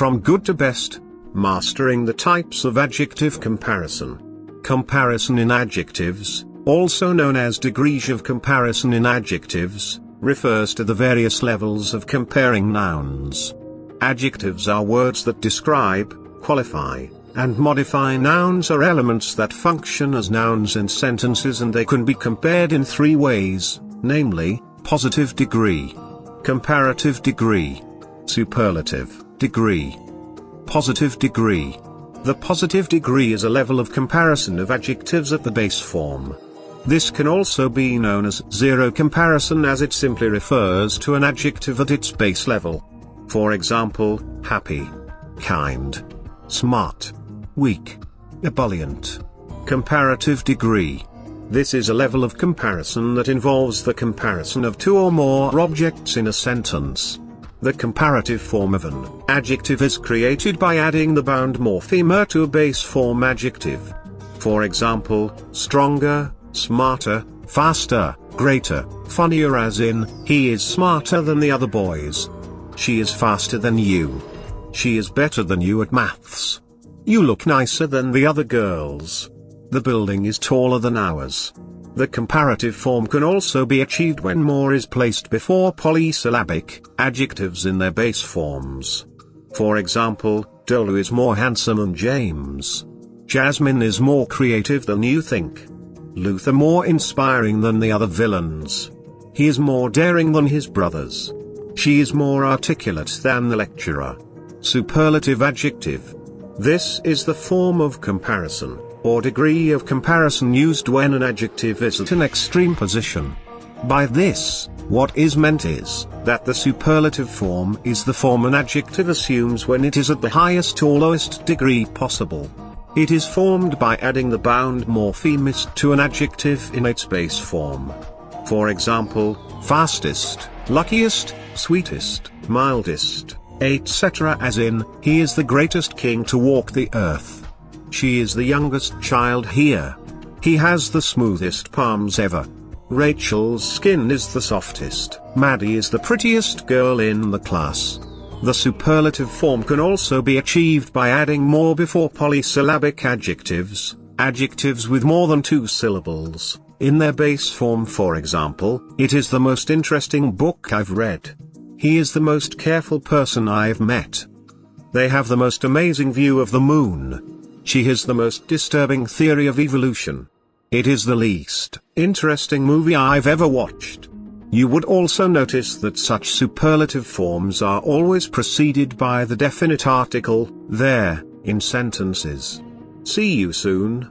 from good to best. Mastering the types of adjective comparison. Comparison in adjectives, also known as degrees of comparison in adjectives, refers to the various levels of comparing nouns. Adjectives are words that describe, qualify, and modify nouns or elements that function as nouns in sentences, and they can be compared in three ways, namely, positive degree, comparative degree, superlative degree. Positive degree. The positive degree is a level of comparison of adjectives at the base form. This can also be known as zero comparison, as it simply refers to an adjective at its base level. For example, happy, kind, smart, weak, ebullient. Comparative degree. This is a level of comparison that involves the comparison of two or more objects in a sentence. The comparative form of an adjective is created by adding the bound morpheme to a base form adjective. For example, stronger, smarter, faster, greater, funnier, as in, he is smarter than the other boys. She is faster than you. She is better than you at maths. You look nicer than the other girls. The building is taller than ours. The comparative form can also be achieved when more is placed before polysyllabic adjectives in their base forms. For example, Dolu is more handsome than James. Jasmine is more creative than you think. Luther more inspiring than the other villains. He is more daring than his brothers. She is more articulate than the lecturer. Superlative adjective. This is the form of comparison, or degree of comparison, used when an adjective is at an extreme position. By this, what is meant is that the superlative form is the form an adjective assumes when it is at the highest or lowest degree possible. It is formed by adding the bound morpheme to an adjective in its base form. For example, fastest, luckiest, sweetest, mildest, etc., as in, he is the greatest king to walk the earth. She is the youngest child here. He has the smoothest palms ever. Rachel's skin is the softest. Maddie is the prettiest girl in the class. The superlative form can also be achieved by adding more before polysyllabic adjectives, adjectives with more than two syllables, in their base form. For example, it is the most interesting book I've read. He is the most careful person I've met. They have the most amazing view of the moon. She has the most disturbing theory of evolution. It is the least interesting movie I've ever watched. You would also notice that such superlative forms are always preceded by the definite article, there, in sentences. See you soon.